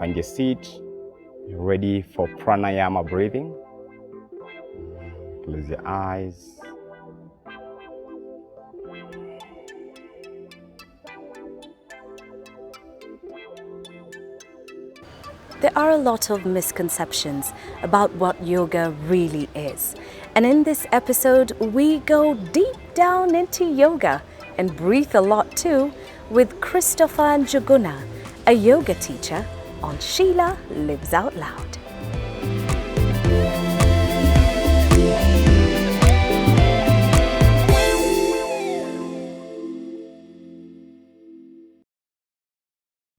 Find your seat. You're ready for pranayama breathing. Close your eyes. There are a lot of misconceptions about what yoga really is. And in this episode, we go deep down into yoga and breathe a lot too with Christopher Njuguna, a yoga teacher on Sheila Lives Out Loud.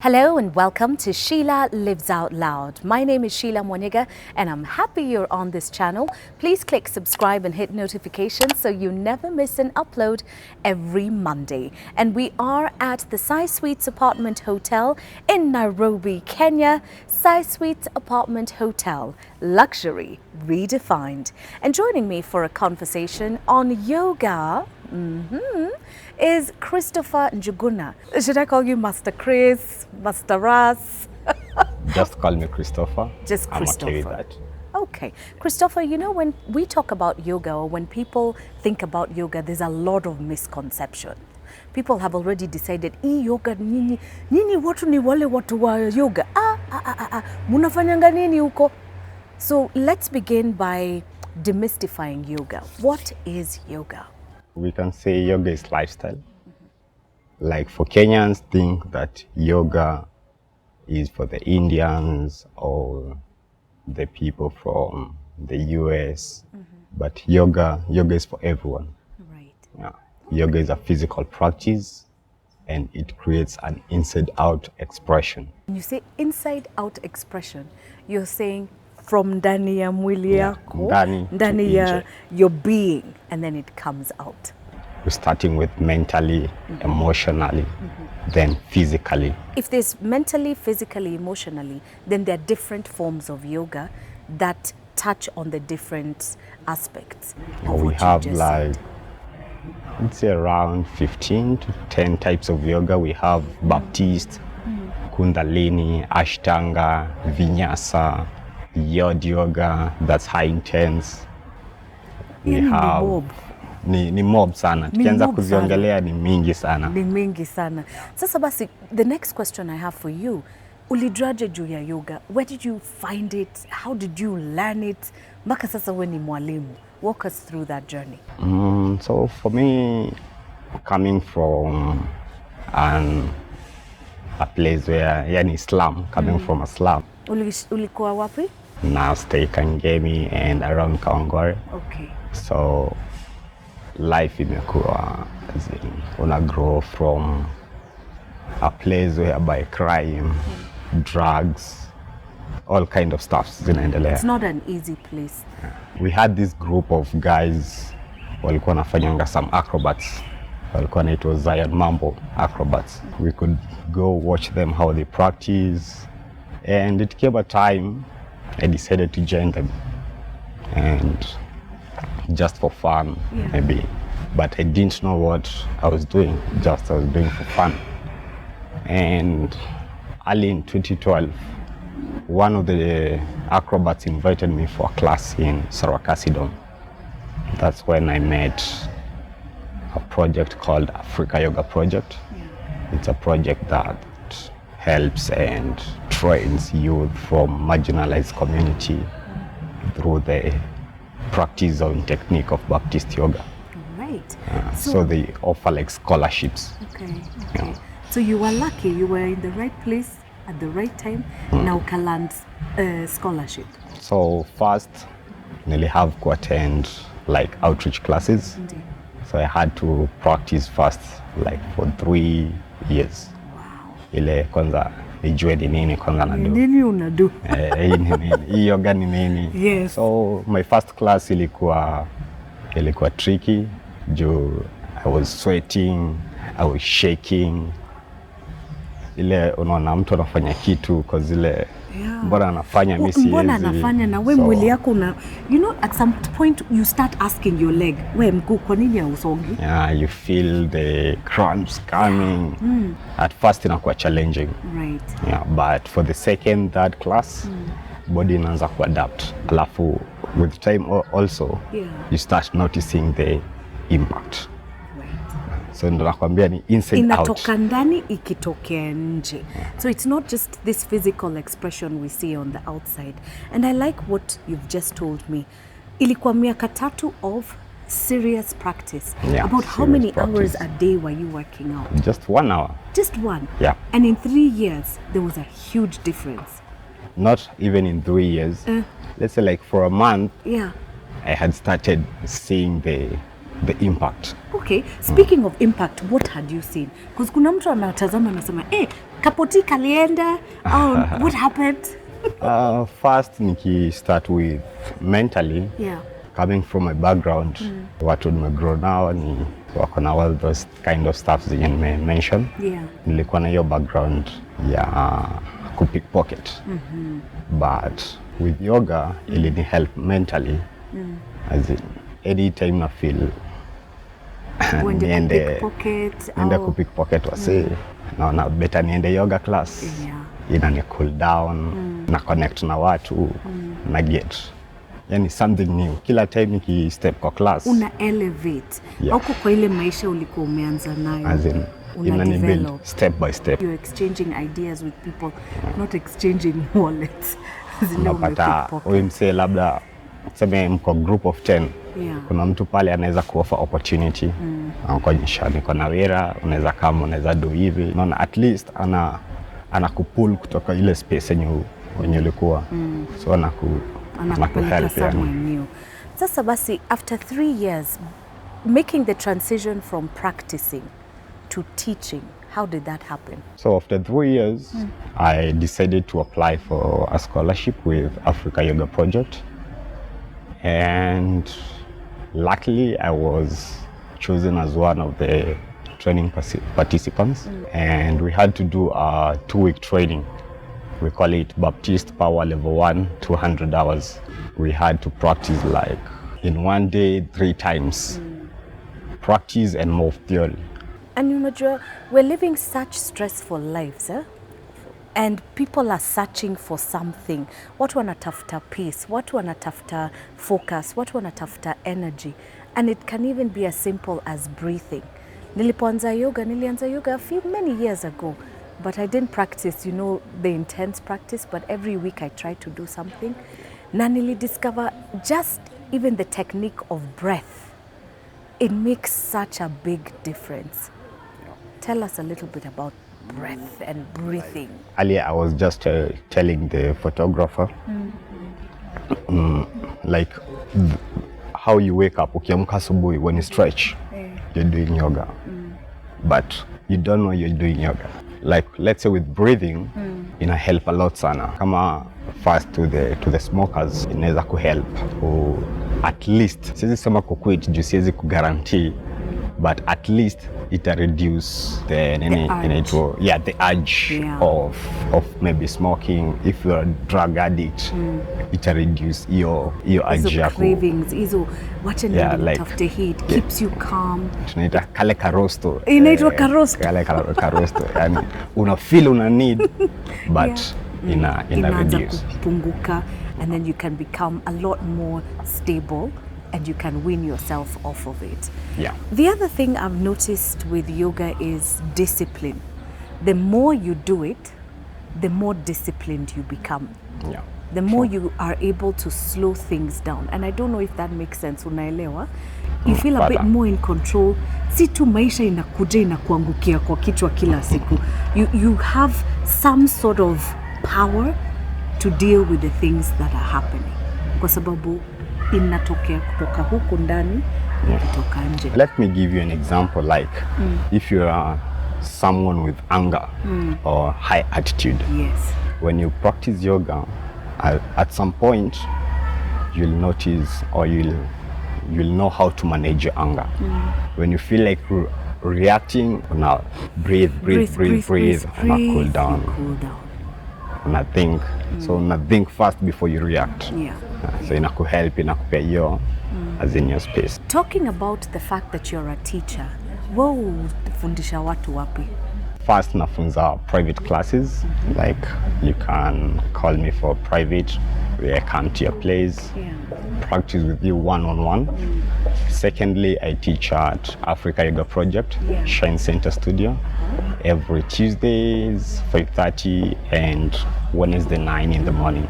Hello and welcome to Sheila Lives Out Loud. My name is Sheila Njuguna and I'm happy you're on this channel. Please click subscribe and hit notifications so you never miss an upload every Monday. And we are at the Sai Suites Apartment Hotel in Nairobi, Kenya. Sai Suites Apartment Hotel, luxury redefined. And joining me for a conversation on yoga is Christopher Njuguna. Should I call you Master Chris, Master Russ? Just call me Christopher. Just Christopher. I'm okay with that. Okay. Christopher, you know, when we talk about yoga or when people think about yoga, there's a lot of misconception. People have already decided, yoga nini watu ni wale watu wa yoga. Munafanyanga nini huko? So let's begin by demystifying yoga. What is yoga? We can say yoga is lifestyle. Like for Kenyans, think that yoga is for the Indians or the people from the US, but yoga is for everyone. Right. Yeah. Yoga is a physical practice and it creates an inside-out expression. When you say inside-out expression, you're saying from ndani ya mwili yako, ndani ya your being, and then it comes out. We're starting with mentally, emotionally, then physically. If there's mentally, physically, emotionally, then there are different forms of yoga that touch on the different aspects. We have like, I'd say around 15 to 10 types of yoga. We have Baptist, Kundalini, Ashtanga, Vinyasa, Yod yoga, that's high intense. We have ni mob sana. Tukianza kuziongelea ni mingi sana. Ni mingi sana. Sasa basi, the next question I have for you, ulijuaje juu ya yoga? Where did you find it? How did you learn it? Mpaka sasa wewe ni mwalimu. Walk us through that journey. So for me, coming from a place where, yani slum, coming from a slum. Ulikuwa wapi? Now stay Kangemi and around Kawangware. Okay. So life imekuwa, una grow from a place whereby crime, drugs, all kind of stuff zinaendelea. It's not an easy place. We had this group of guys walikuwa nafanyanga some acrobats. Walikuwa naitwa Zion Mambo acrobats. We could go watch them how they practice, and it came a time I decided to join them, and just for fun, maybe, but I didn't know what I was doing. I was doing for fun. And early in 2012, one of the acrobats invited me for a class in Sarakasidon. That's when I met a project called Africa Yoga Project. It's a project that helps and trains youth from marginalized community through the practice and technique of Baptist yoga. Right. So they offer like scholarships. Okay. Yeah. So you were lucky, you were in the right place at the right time. Now can land scholarship. So first, nearly have to attend like outreach classes. Indeed. So I had to practice first like for 3 years. Wow. Ile kwanza nijue ni nini kwanza na do. Nini unadu? Hii yoga ni nini? Yes. So my first class ilikuwa tricky. I was sweating, I was shaking. Ile unaona mtu anafanya kitu kwa zile Yeah. Mbona anafanya mimi siwezi. Mbona anafanya na we mwili yako una, you know, at some point you start asking your leg, we mguu kwa nini hausongi? Yeah, you feel the cramps coming. At first inakuwa challenging. Right. Yeah, but for the second, third class, body inaanza kuadapt. Alafu with time also, you start noticing the impact. So ndo nakwambia ni inside out. Inatoka ndani ikitokea nje. So it's not just this physical expression we see on the outside. And I like what you've just told me. Ilikuwa miaka 3 of serious practice. Yeah, about how many practice. hours a day were you working out? Just 1 hour. Just one? Yeah. And in 3 years, there was a huge difference. Not even in 3 years. Let's say like for a month, Yeah. I had started seeing the impact. Okay, speaking of impact, what had you seen? Because kuna mtu anatazama anasema, kapoti kalienda, what happened? First, niki start with mentally. Yeah. Coming from my background, watu nimegrow nao ni wako na all those kind of stuff zenye nimemention. Yeah. Nilikuwa na hiyo background ya kupickpocket. But with yoga, ilini help mentally. As in, anytime na feel niende kupickpocket wase, naona better niende yoga class. Yeah. Inani cool down, na connect na watu, na get. Yani something new. Kila time niki step kwa class. Una elevate. Yeah. Huko kwa ile maisha ulikuwa umeanza nayo. As in, inani build step by step. You're exchanging ideas with people, not exchanging wallets. Unapata huyu msee labda tuseme mko group of 10. Yeah. Kuna mtu pale anaweza kuoffer opportunity. Anakuonyesha niko na wera, unaweza kama unaweza do hivi. Unaona at least anakupull kutoka ile space yenye ulikuwa. So anakupeleka somewhere new. Sasa basi, after 3 years, making the transition from practicing to teaching, how did that happen? So after 3 years, I decided to apply for a scholarship with Africa Yoga Project. And luckily, I was chosen as one of the training participants. And we had to do a 2-week training. We call it Baptist Power Level 1, 200 hours. We had to practice like in 1 day, 3 times. Practice and more theory. And you know, we're living such stressful lives, and people are searching for something. Watu wanatafuta peace, watu wanatafuta focus, watu wanatafuta energy. And it can even be as simple as breathing. Nilianza yoga many years ago. But I didn't practice, you know, the intense practice, but every week I try to do something. Na discover just even the technique of breath. It makes such a big difference. Tell us a little bit about breath and breathing. Earlier I was just telling the photographer, like how you wake up, ukiamka asubuhi, when you stretch, you're doing yoga. But you don't know you're doing yoga. Like let's say with breathing, ina help a lot sana. Kama first to the smokers, inaweza kuhelp at least, siwezi sema kuquit juu siwezi kuguarantee, but at least ita reduce the urge of maybe smoking. If you're a drug addict, ita reduce your urge yako. Cravings, hizo wacha nitafute hii, keeps you calm. Tunaita kale karosto. Inaitwa karosto. Kale karosto. Yani una feel una need, but ina reduce. Kupunguka, and then you can become a lot more stable. And you can wean yourself off of it. Yeah. The other thing I've noticed with yoga is discipline. The more you do it, the more disciplined you become. Yeah. The more you are able to slow things down. And I don't know if that makes sense. Unaelewa? You feel a bit more in control. Si tu maisha inakuja inakuangukia kwa kichwa kila siku. You have some sort of power to deal with the things that are happening. Kwa sababu inatokea kutoka huku ndani, kutoka nje. Let me give you an example, like if you are someone with anger or high attitude. Yes. When you practice yoga, at some point you'll notice, or you'll know how to manage your anger. When you feel like reacting, now breathe, cool down. una think. So una think first before you react. Yeah. So inakuhelp, inakupea hiyo as in your space. Talking about the fact that you're a teacher, wewe hufundisha watu wapi? First nafunza private classes, like you can call me for private, where I come to your place, practice with you one-on-one. Secondly, I teach at Africa Yoga Project, Shine Center Studio, every Tuesdays 5:30 and Wednesday 9 in the morning.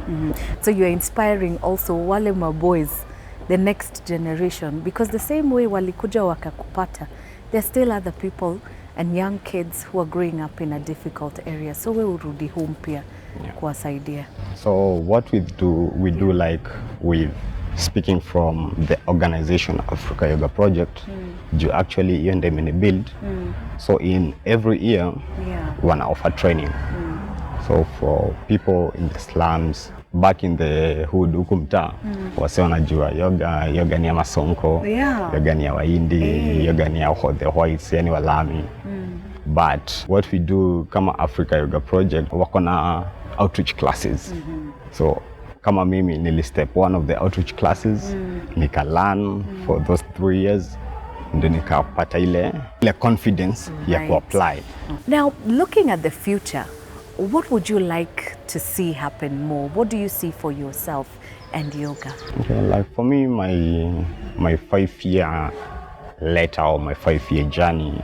So you're inspiring also wale boys, the next generation, because the same way walikuja wakakupata, there's still other people and young kids who are growing up in a difficult area. So we urudi home pia kuwasaidia. So what we do like with speaking from the organization Africa Yoga Project, you actually hiyo ndio build. So in every year, wana offer training. So for people in the slums, back in the hood huku mtaa, wase wanajua yoga ni ya Masonko, yoga ni ya Wahindi, yoga ni ya the whites, yani Walami. But what we do kama Africa Yoga Project, wako na outreach classes. So kama mimi nilistep one of the outreach classes, nika learn for those 3 years, ndio nikapata ile confidence ya kuapply. Now, looking at the future, what would you like to see happen more? What do you see for yourself and yoga? Okay, like for me, my 5-year later or my 5-year journey,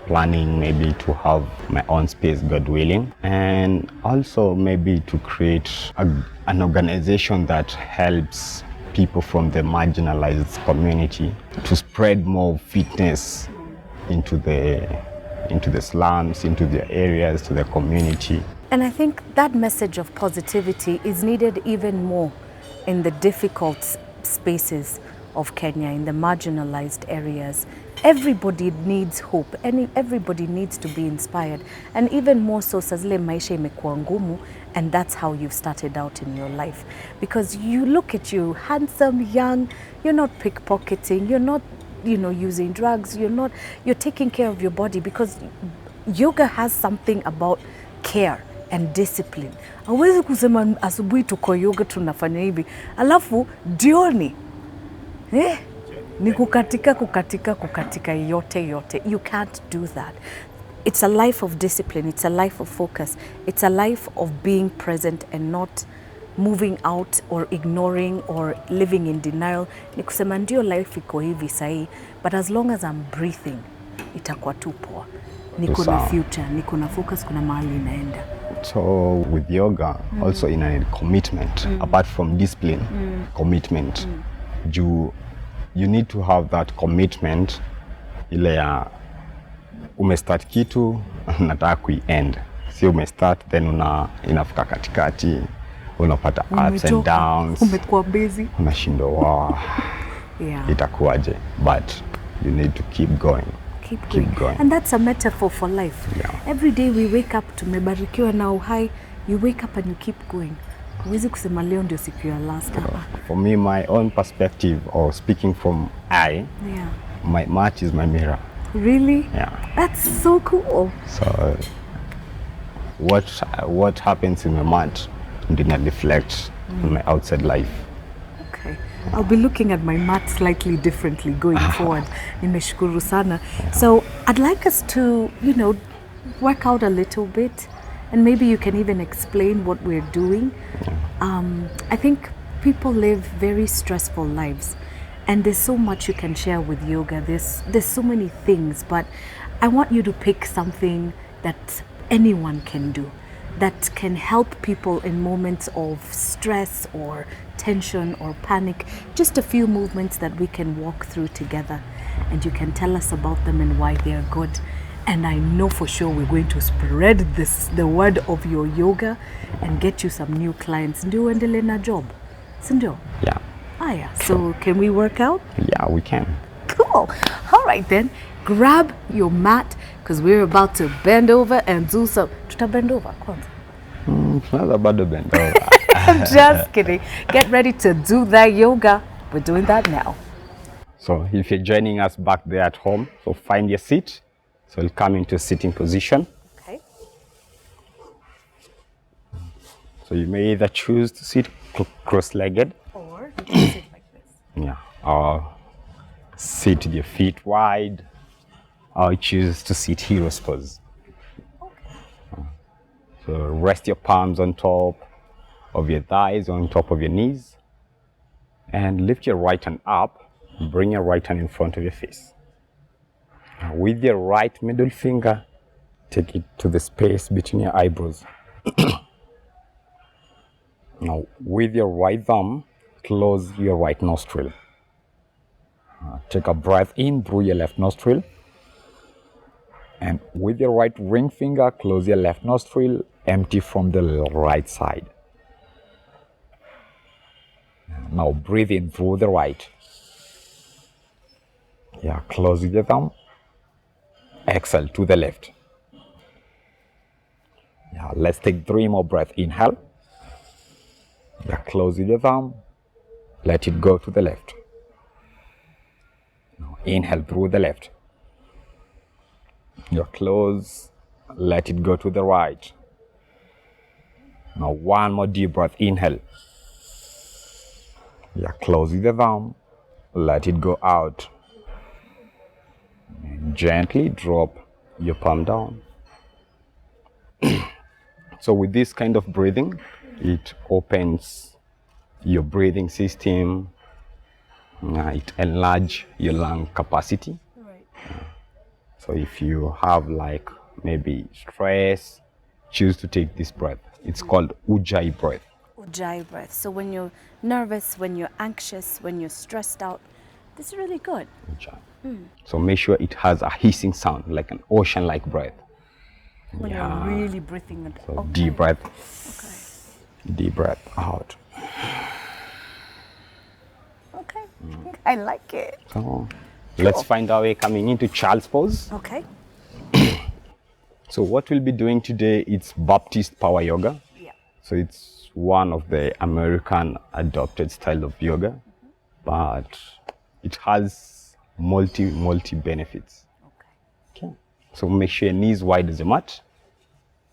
planning maybe to have my own space, God willing, and also maybe to create an organization that helps people from the marginalized community to spread more fitness into the slums, into the areas, to the community. And I think that message of positivity is needed even more in the difficult spaces of Kenya, in the marginalized areas. Everybody needs hope, and everybody needs to be inspired. And even more so, sazile maisha imekuwa ngumu, and that's how you've started out in your life. Because you look at you, handsome, young, you're not pickpocketing, you're not using drugs, you're taking care of your body, because yoga has something about care and discipline. Hawezi kusema asubuhi tuko yoga tunafanya hivi, alafu jioni ni kukatika yote. You can't do that. It's a life of discipline, it's a life of focus, it's a life of being present and not moving out or ignoring or living in denial. Ni kusema ndio life iko hivi sahi, but as long as I'm breathing, itakuwa tu poa. Niko na future, niko na focus, kuna mahali inaenda. So with yoga, also in a commitment, apart from discipline, commitment. You need to have that commitment, ile ya umestart kitu nataka kuiend. Si umestart then inafika katikati, unapata ups and downs, umekuwa busy, unashindwa itakuwaje, but you need to keep going. Keep going. And that's a metaphor for life. Every day we wake up, tumebarikiwa na uhai, you wake up and you keep going. Huwezi kusema leo ndio siku ya last. For me, my own perspective, or speaking from my mat is my mirror. Really? Yeah. That's so cool. So what happens in my mat did not reflect on my outside life. Okay. I'll be looking at my mat slightly differently going forward. Nimeshukuru sana. So I'd like us to, work out a little bit, and maybe you can even explain what we're doing. I think people live very stressful lives, and there's so much you can share with yoga. There's so many things, but I want you to pick something that anyone can do, that can help people in moments of stress or tension or panic. Just a few movements that we can walk through together, and you can tell us about them and why they are good. And I know for sure we're going to spread the word of your yoga and get you some new clients. Ndio uendelee na job, sindio? Yeah. Yeah. So can we work out? Yeah, we can. Cool. All right then, grab your mat, because we're about to bend over and do some. Tuta bend over kwanza. Tunaweza bado bend over. I'm just kidding. Get ready to do that yoga. We're doing that now. So if you're joining us back there at home, so find your seat. So we'll come into a sitting position. Okay. So you may either choose to sit cross-legged, Or you can sit like this. yeah, or sit with your feet wide, or choose to sit hero's pose. So rest your palms on top of your thighs, on top of your knees, and lift your right hand up. Bring your right hand in front of your face. Now, with your right middle finger, take it to the space between your eyebrows. Now, with your right thumb, close your right nostril. Take a breath in through your left nostril. And with your right ring finger, close your left nostril, empty from the right side. Now breathe in through the right. Yeah, close your thumb. Exhale to the left. Yeah, let's take 3 more breaths. Inhale. Yeah, close your thumb. Let it go to the left. Now inhale through the left. Yeah, close. Let it go to the right. Now 1 more deep breath. Inhale. Yeah, close the thumb. Let it go out. And gently drop your palm down. So with this kind of breathing, it opens your breathing system. It enlarges your lung capacity. Right. So if you have like maybe stress, choose to take this breath. It's called Ujjayi breath. Ujjayi breath. So when you're nervous, when you're anxious, when you're stressed out, this is really good. Ujjayi. So make sure it has a hissing sound, like an ocean-like breath. When you're really breathing it. So Okay. deep breath. Okay. Deep breath out. Okay. I like it. So let's find our way coming into child's pose. Okay. So what we'll be doing today is Baptist Power Yoga. Yeah. So it's one of the American adopted style of yoga, but it has multi benefits. Okay. Okay. So make sure your knees wide as the mat.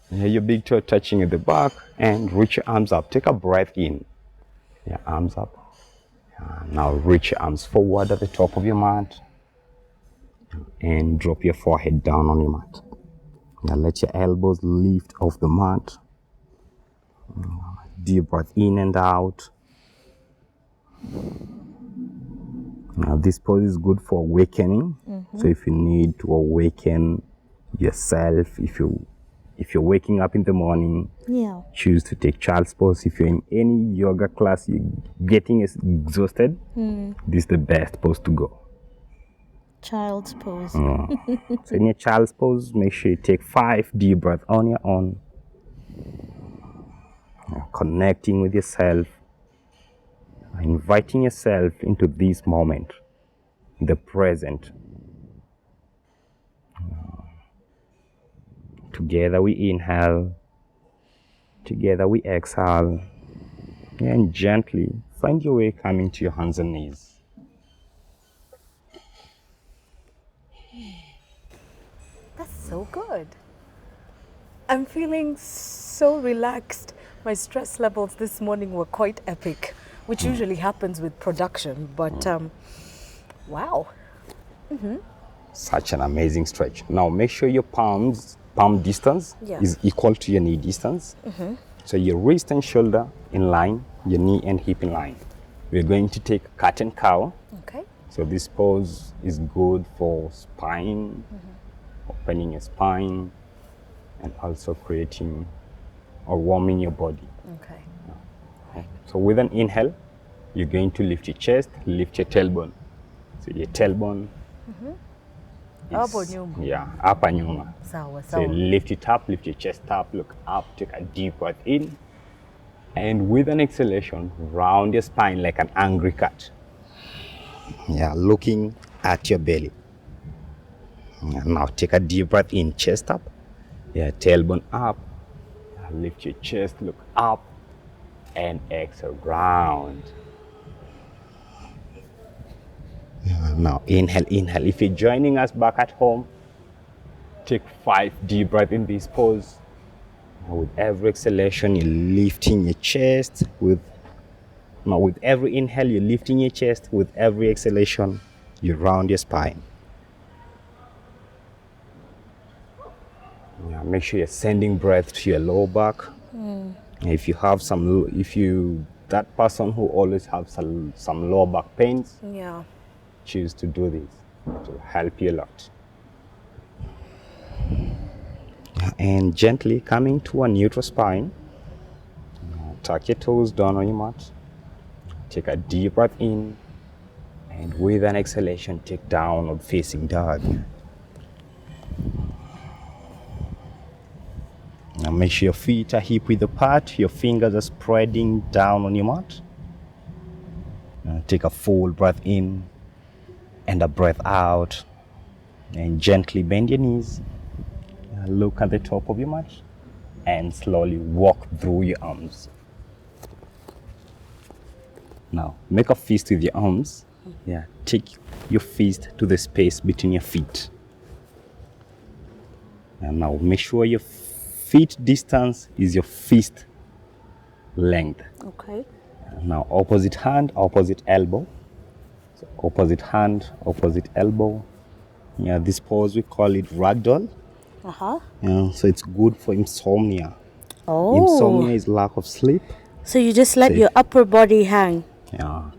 Here your big toe touching at the back, and reach your arms up. Take a breath in. Your arms up. Now reach your arms forward at the top of your mat and drop your forehead down on your mat. Now let your elbows lift off the mat. Deep breath in and out. Now this pose is good for awakening. So if you need to awaken yourself, if you're waking up in the morning, Yeah. choose to take child's pose. If you're in any yoga class, you're getting exhausted, this is the best pose to go. Child's pose. So in your child's pose, make sure you take 5 deep breaths on your own. Connecting with yourself, inviting yourself into this moment, the present. Together we inhale, together we exhale, and gently find your way coming to your hands and knees. That's so good. I'm feeling so relaxed. My stress levels this morning were quite epic, which usually happens with production, but wow. Such an amazing stretch. Now make sure your palm distance Yeah. is equal to your knee distance. So your wrist and shoulder in line, your knee and hip in line. We're going to take cat and cow. Okay. So this pose is good for spine, opening your spine, and also creating or warming your body. Okay. Okay. So with an inhale, you're going to lift your chest, lift your tailbone. So your tailbone Hapo is, nyuma. yeah, up and nyuma. Sawa, So you sawa. lift it up, lift your chest up, look up, take a deep breath in. And with an exhalation, round your spine like an angry cat. Yeah, looking at your belly. Yeah, now take a deep breath in, chest up. Yeah, tailbone up. Lift your chest, look up, and exhale, round. Now inhale, inhale. If you're joining us back at home, take 5 deep breaths in this pose. Now with every exhalation, you're lifting your chest. With every inhale, you're lifting your chest. With every exhalation, you round your spine. Yeah, make sure you're sending breath to your lower back. If you have that person who always have some lower back pains, Yeah. choose to do this to help you a lot. And gently coming to a neutral spine, tuck your toes down on your mat. Take a deep breath in, and with an exhalation, take downward facing dog. Now make sure your feet are hip width apart, your fingers are spreading down on your mat. Now take a full breath in and a breath out, and gently bend your knees. Look at the top of your mat and slowly walk through your arms. Now make a fist with your arms. Yeah, take your fist to the space between your feet. And now make sure your feet distance is your fist length. Okay. Now opposite hand, opposite elbow. So opposite hand, opposite elbow. Yeah, this pose we call it ragdoll. Yeah, so it's good for insomnia. Oh. Insomnia is lack of sleep. So you just let your upper body hang. Yeah,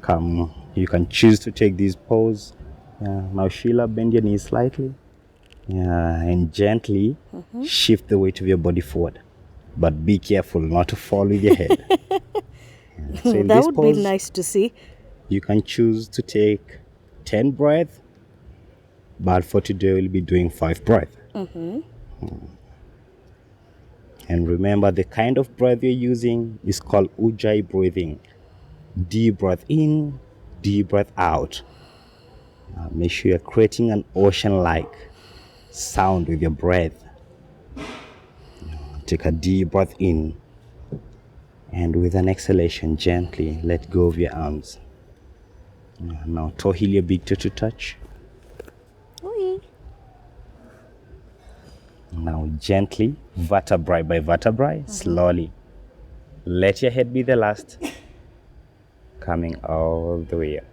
you can choose to take this pose. Yeah, now Sheila, bend your knees slightly. Yeah, and gently shift the weight of your body forward. But be careful not to fall with your head. Yeah, so in That this would pose, be nice to see. you can choose to take 10 breaths, but for today we'll be doing 5 breaths. And remember, the kind of breath you're using is called Ujjayi breathing. Deep breath in, deep breath out. Make sure you're creating an ocean-like sound with your breath. Take a deep breath in, and with an exhalation, gently let go of your arms. Now toe heel your big toe to touch. Oui. Now gently, vertebrae by vertebrae, slowly. Let your head be the last. Coming all the way up.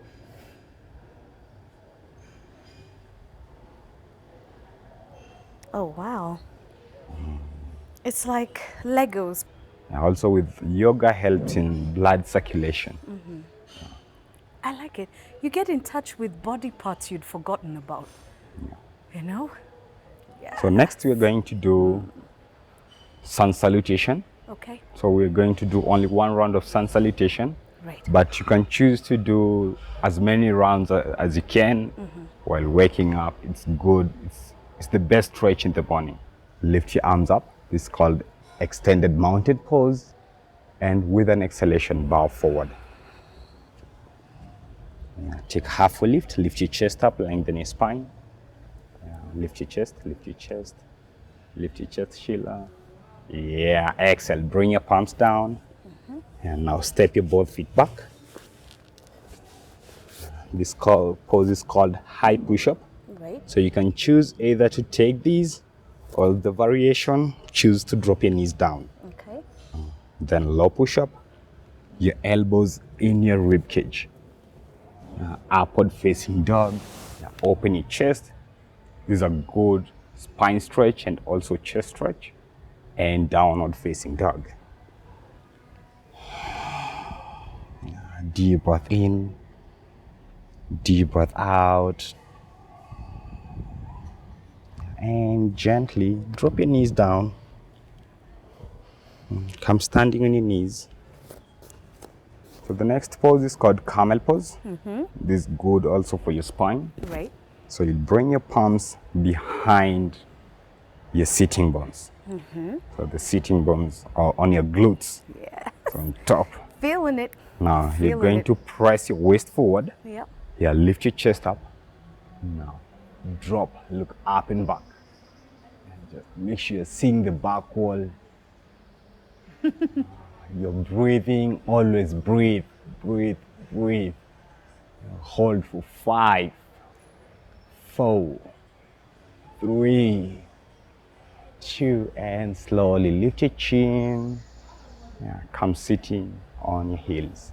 Oh, wow. It's like Legos. Also with yoga helps in blood circulation. I like it. You get in touch with body parts you'd forgotten about. You know? So next we're going to do sun salutation. Okay. So we're going to do only one round of sun salutation. Right. But you can choose to do as many rounds as you can while waking up. It's good. It's the best stretch in the morning. Lift your arms up. This is called extended mounted pose. And with an exhalation, bow forward. Take half a lift. Lift your chest up, lengthen your spine. Lift your chest, lift your chest. Lift your chest, Sheila. Yeah, exhale. Bring your palms down. And now step your both feet back. This pose is called high push-up. Right. So you can choose either to take these, or the variation, choose to drop your knees down. Okay. Then low push-up, your elbows in your rib cage. Upward facing dog. Open your chest. This is a good spine stretch and also chest stretch. And downward facing dog. Deep breath in, deep breath out. And gently drop your knees down. Come standing on your knees. So the next pose is called camel pose. This is good also for your spine. Right. So you bring your palms behind your sitting bones. So the sitting bones are on your glutes. Yeah. So on top. Feeling it. Now you're Feeling going it. to press your waist forward. Yep. Yeah, lift your chest up. Now drop, look up and back. And just make sure you're seeing the back wall. You're breathing, always breathe, breathe, breathe. Hold for 5, 4, 3, 2, and slowly lift your chin. Yeah, come sitting on your heels.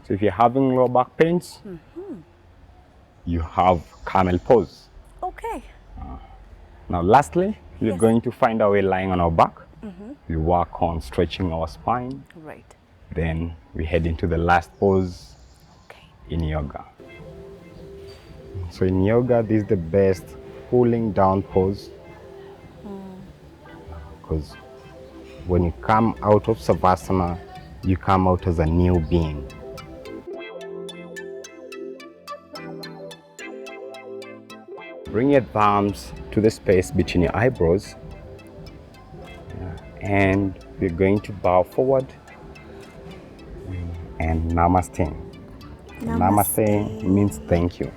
So if you're having low back pains, you have camel pose. Okay. Now lastly, we're Yes. going to find our way lying on our back. We work on stretching our spine. Right. Then we head into the last pose Okay. in yoga. So in yoga, this is the best cooling down pose. Because when you come out of Savasana, you come out as a new being. Bring your thumbs to the space between your eyebrows. And we're going to bow forward and namaste. Namaste means thank you.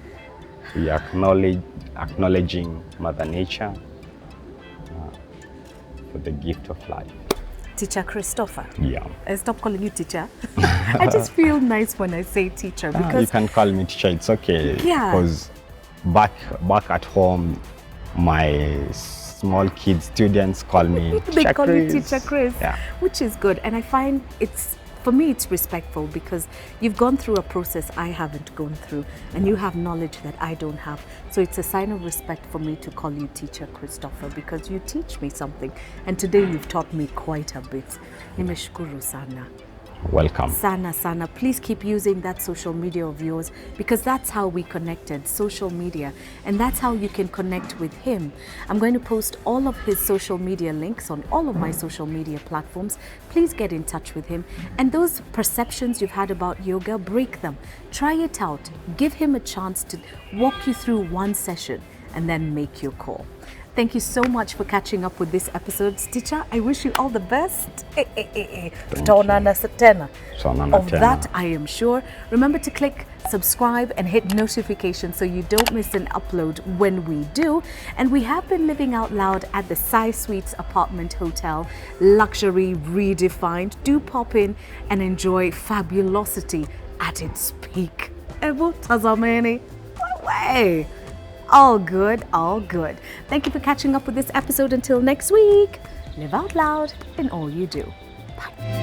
We acknowledging Mother Nature for the gift of life. Teacher Christopher. Yeah. Stop calling you teacher. I just feel nice when I say teacher You because can call me teacher, it's okay. Yeah. Because back at home, my small kids, students call me they Teacher call Chris. you Teacher Chris, Yeah. which is good. And I find for me, it's respectful because you've gone through a process I haven't gone through and you have knowledge that I don't have. So it's a sign of respect for me to call you Teacher Christopher because you teach me something. And today you've taught me quite a bit. Nimeshukuru sana. Welcome. Sana. Please keep using that social media of yours because that's how we connected, social media. And that's how you can connect with him. I'm going to post all of his social media links on all of my social media platforms. Please get in touch with him. And those perceptions you've had about yoga, break them. Try it out. Give him a chance to walk you through one session and then make your call. Thank you so much for catching up with this episode. Teacher, I wish you all the best. Tutaonana tena. Tutaonana Of tena. that, I am sure. Remember to click subscribe and hit notifications so you don't miss an upload when we do. And we have been living out loud at the Sai Suites Apartment Hotel. Luxury redefined. Do pop in and enjoy fabulosity at its peak. Ebu tazameni. Way. All good, all good. Thank you for catching up with this episode. Until next week, live out loud in all you do. Bye.